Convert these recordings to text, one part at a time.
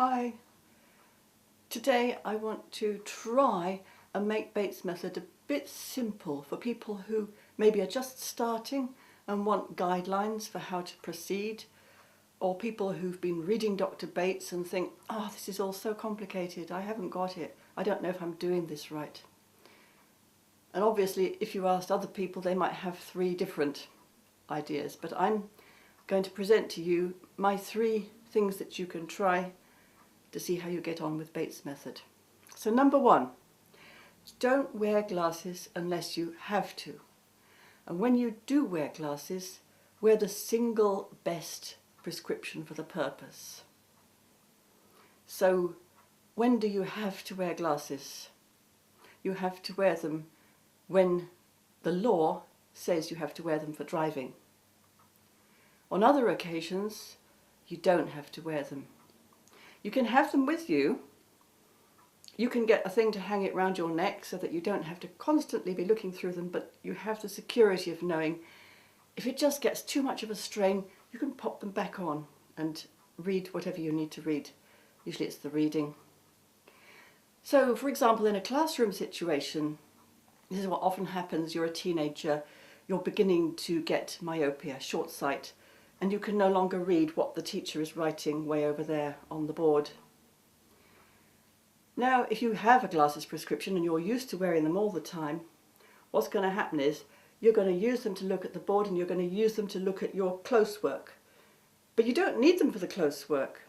Hi. Today I want to try and make Bates' method a bit simple for people who maybe are just starting and want guidelines for how to proceed, or people who've been reading Dr. Bates and think, oh, this is all so complicated, I haven't got it, I don't know if I'm doing this right. And obviously if you asked other people they might have 3 different ideas, but I'm going to present to you my 3 things that you can try to see how you get on with Bates' method. So number 1, don't wear glasses unless you have to. And when you do wear glasses, wear the single best prescription for the purpose. So when do you have to wear glasses? You have to wear them when the law says you have to wear them for driving. On other occasions, you don't have to wear them. You can have them with you. You can get a thing to hang it round your neck so that you don't have to constantly be looking through them, but you have the security of knowing if it just gets too much of a strain, you can pop them back on and read whatever you need to read. Usually it's the reading. So, for example, in a classroom situation, this is what often happens. You're a teenager, you're beginning to get myopia, short sight, and you can no longer read what the teacher is writing way over there on the board. Now, if you have a glasses prescription and you're used to wearing them all the time, what's going to happen is you're going to use them to look at the board and you're going to use them to look at your close work. But you don't need them for the close work.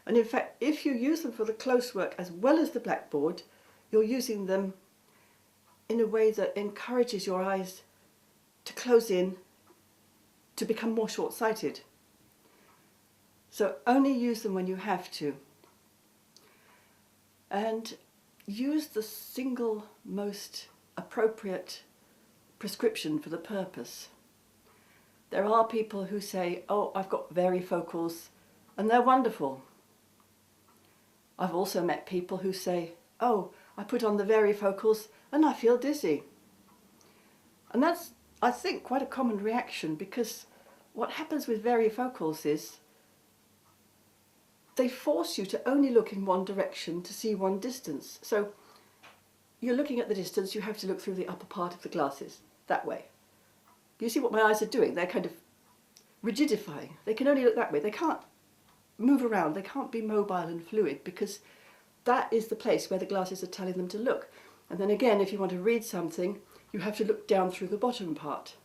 And in fact, if you use them for the close work as well as the blackboard, you're using them in a way that encourages your eyes to close in, to become more short-sighted. So only use them when you have to. And use the single most appropriate prescription for the purpose. There are people who say, oh, I've got varifocals, and they're wonderful. I've also met people who say, oh, I put on the varifocals and I feel dizzy. And that's, I think, quite a common reaction, because what happens with varifocals is they force you to only look in one direction to see one distance. So you're looking at the distance, you have to look through the upper part of the glasses, that way. You see what my eyes are doing? They're kind of rigidifying. They can only look that way. They can't move around. They can't be mobile and fluid, because that is the place where the glasses are telling them to look. And then again, if you want to read something, you have to look down through the bottom part.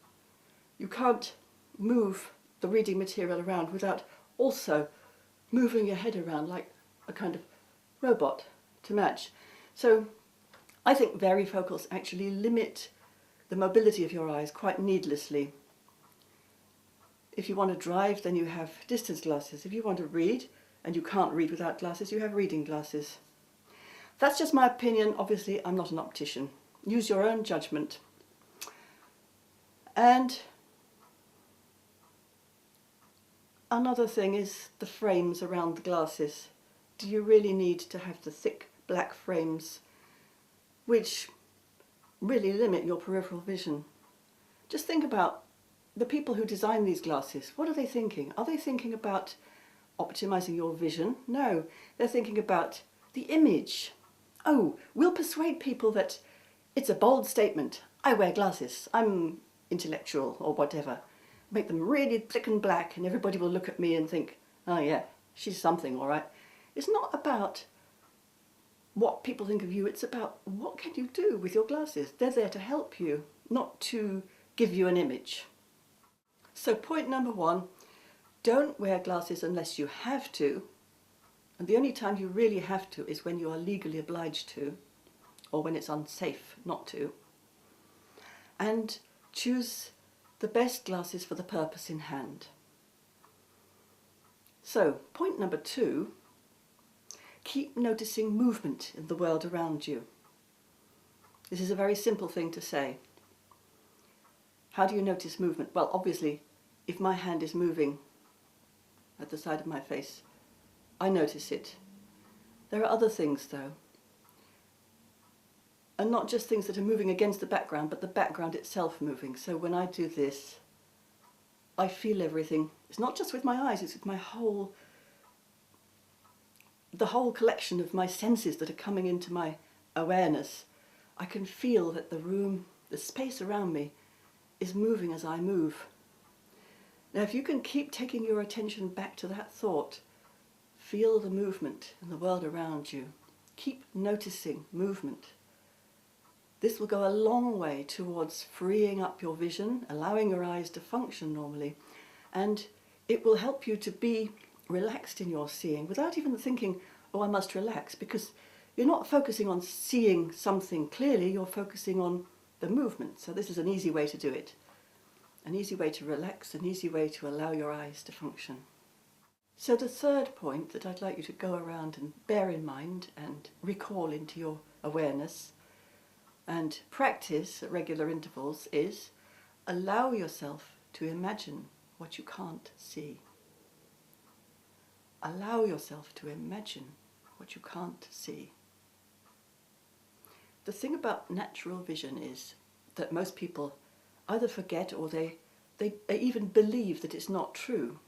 You can't move the reading material around without also moving your head around like a kind of robot to match. So I think varifocals actually limit the mobility of your eyes quite needlessly. If you want to drive, then you have distance glasses. If you want to read, and you can't read without glasses, you have reading glasses. That's just my opinion. Obviously, I'm not an optician. Use your own judgment. And another thing is the frames around the glasses. Do you really need to have the thick black frames, which really limit your peripheral vision? Just think about the people who design these glasses. What are they thinking? Are they thinking about optimizing your vision? No, they're thinking about the image. Oh, we'll persuade people that it's a bold statement. I wear glasses. I'm intellectual or whatever. Make them really thick and black and everybody will look at me and think, oh yeah, she's something, all right. It's not about what people think of you. It's about what can you do with your glasses. They're there to help you, not to give you an image. So point number 1, don't wear glasses unless you have to. And the only time you really have to is when you are legally obliged to, or when it's unsafe not to. And choose the best glasses for the purpose in hand. So, point number 2, keep noticing movement in the world around you. This is a very simple thing to say. How do you notice movement? Well, obviously, if my hand is moving at the side of my face, I notice it. There are other things though. And not just things that are moving against the background, but the background itself moving. So when I do this, I feel everything. It's not just with my eyes, it's with my whole the whole collection of my senses that are coming into my awareness, I can feel that the room, the space around me, is moving as I move. Now, if you can keep taking your attention back to that thought, feel the movement in the world around you. Keep noticing movement. This will go a long way towards freeing up your vision, allowing your eyes to function normally, and it will help you to be relaxed in your seeing without even thinking, oh, I must relax, because you're not focusing on seeing something clearly, you're focusing on the movement. So this is an easy way to do it. An easy way to relax, an easy way to allow your eyes to function. So the third point that I'd like you to go around and bear in mind and recall into your awareness and practice at regular intervals is allow yourself to imagine what you can't see. Allow yourself to imagine what you can't see. The thing about natural vision is that most people either forget or they even believe that it's not true.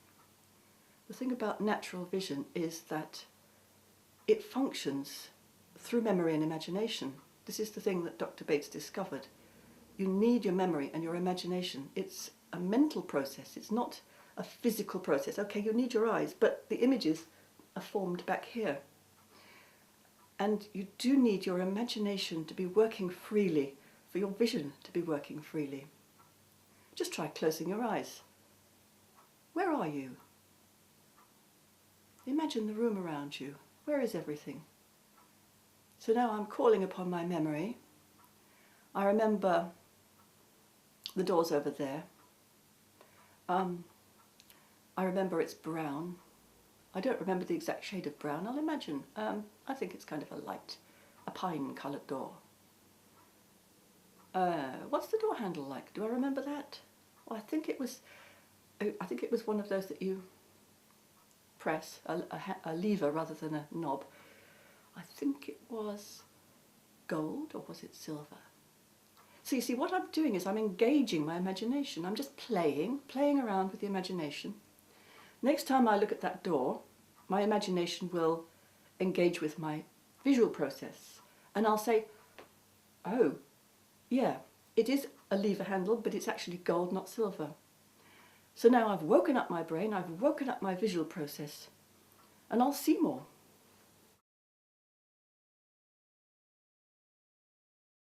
The thing about natural vision is that it functions through memory and imagination. This is the thing that Dr. Bates discovered. You need your memory and your imagination. It's a mental process, it's not a physical process. Okay, you need your eyes, but the images are formed back here. And you do need your imagination to be working freely, for your vision to be working freely. Just try closing your eyes. Where are you? Imagine the room around you. Where is everything? So now I'm calling upon my memory. I remember the door's over there. I remember it's brown. I don't remember the exact shade of brown. I'll imagine. I think it's kind of a pine-coloured door. What's the door handle like? Do I remember that? Well, I think it was one of those that you press, a lever rather than a knob. I think it was gold, or was it silver? So you see, what I'm doing is I'm engaging my imagination. I'm just playing around with the imagination. Next time I look at that door, my imagination will engage with my visual process. And I'll say, oh, yeah, it is a lever handle, but it's actually gold, not silver. So now I've woken up my brain, I've woken up my visual process, and I'll see more.